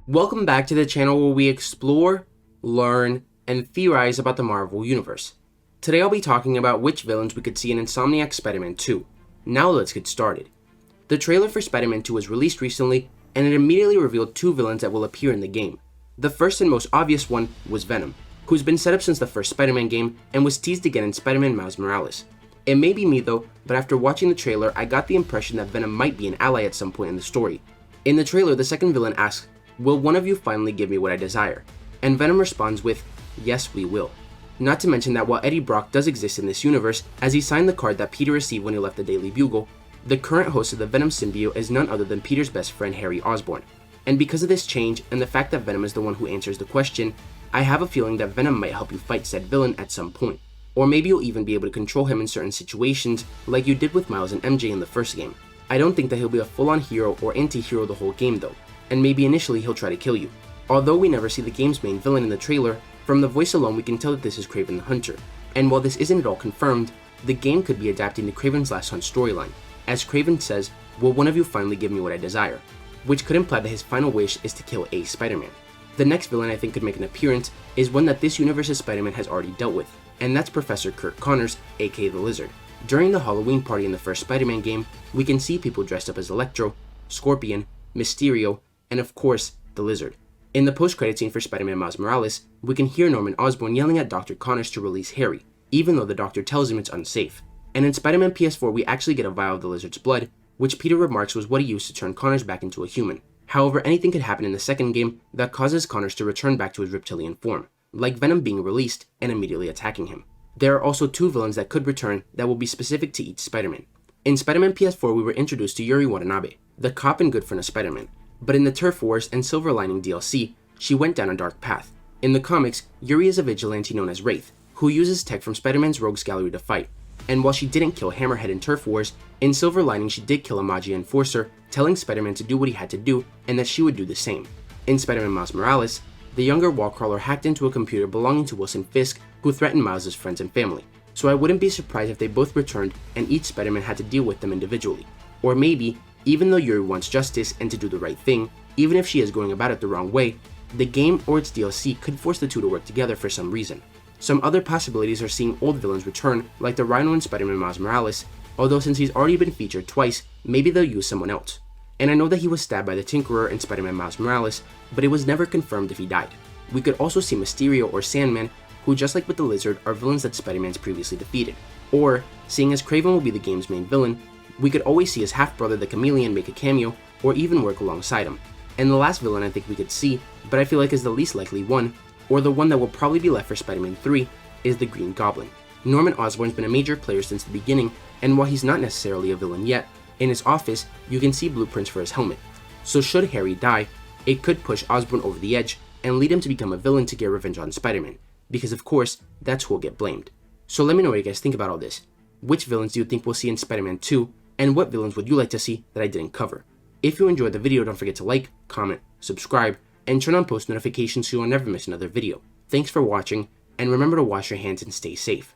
Welcome back to the channel where we explore, learn, and theorize about the Marvel Universe. Today I'll be talking about which villains we could see in Insomniac Spider-Man 2. Now let's get started. The trailer for Spider-Man 2 was released recently, and it immediately revealed two villains that will appear in the game. The first and most obvious one was Venom, who's been set up since the first Spider-Man game and was teased again in Spider-Man Miles Morales. It may be me though, but after watching the trailer I got the impression that Venom might be an ally at some point in the story. In the trailer, the second villain asks, "Will one of you finally give me what I desire?" And Venom responds with, "Yes, we will." Not to mention that while Eddie Brock does exist in this universe, as he signed the card that Peter received when he left the Daily Bugle, the current host of the Venom symbiote is none other than Peter's best friend Harry Osborn. And because of this change, and the fact that Venom is the one who answers the question, I have a feeling that Venom might help you fight said villain at some point. Or maybe you'll even be able to control him in certain situations, like you did with Miles and MJ in the first game. I don't think that he'll be a full-on hero or anti-hero the whole game though, and maybe initially he'll try to kill you. Although we never see the game's main villain in the trailer, from the voice alone we can tell that this is Kraven the Hunter. And while this isn't at all confirmed, the game could be adapting to Kraven's Last Hunt storyline, as Kraven says, "Will one of you finally give me what I desire?" Which could imply that his final wish is to kill a Spider-Man. The next villain I think could make an appearance is one that this universe's Spider-Man has already dealt with, and that's Professor Curt Connors, aka the Lizard. During the Halloween party in the first Spider-Man game, we can see people dressed up as Electro, Scorpion, Mysterio, and of course, the Lizard. In the post-credit scene for Spider-Man Miles Morales, we can hear Norman Osborn yelling at Dr. Connors to release Harry, even though the doctor tells him it's unsafe. And in Spider-Man PS4, we actually get a vial of the Lizard's blood, which Peter remarks was what he used to turn Connors back into a human. However, anything could happen in the second game that causes Connors to return back to his reptilian form, like Venom being released and immediately attacking him. There are also two villains that could return that will be specific to each Spider-Man. In Spider-Man PS4, we were introduced to Yuri Watanabe, the cop and good friend of Spider-Man. But in the Turf Wars and Silver Lining DLC, she went down a dark path. In the comics, Yuri is a vigilante known as Wraith, who uses tech from Spider-Man's Rogues Gallery to fight. And while she didn't kill Hammerhead in Turf Wars, in Silver Lining she did kill a Maggia Enforcer, telling Spider-Man to do what he had to do and that she would do the same. In Spider-Man Miles Morales, the younger wallcrawler hacked into a computer belonging to Wilson Fisk, who threatened Miles' friends and family. So I wouldn't be surprised if they both returned and each Spider-Man had to deal with them individually. Or maybe, even though Yuri wants justice and to do the right thing, even if she is going about it the wrong way, the game or its DLC could force the two to work together for some reason. Some other possibilities are seeing old villains return, like the Rhino in Spider-Man Miles Morales, although since he's already been featured twice, maybe they'll use someone else. And I know that he was stabbed by the Tinkerer in Spider-Man Miles Morales, but it was never confirmed if he died. We could also see Mysterio or Sandman, who just like with the Lizard are villains that Spider-Man's previously defeated. Or, seeing as Kraven will be the game's main villain, we could always see his half-brother the Chameleon make a cameo, or even work alongside him. And the last villain I think we could see, but I feel like is the least likely one, or the one that will probably be left for Spider-Man 3, is the Green Goblin. Norman Osborn's been a major player since the beginning, and while he's not necessarily a villain yet, in his office you can see blueprints for his helmet. So should Harry die, it could push Osborn over the edge and lead him to become a villain to get revenge on Spider-Man, because of course, that's who will get blamed. So let me know what you guys think about all this. Which villains do you think we'll see in Spider-Man 2, and what villains would you like to see that I didn't cover? If you enjoyed the video, don't forget to like, comment, subscribe, and turn on post notifications so you'll never miss another video. Thanks for watching, and remember to wash your hands and stay safe.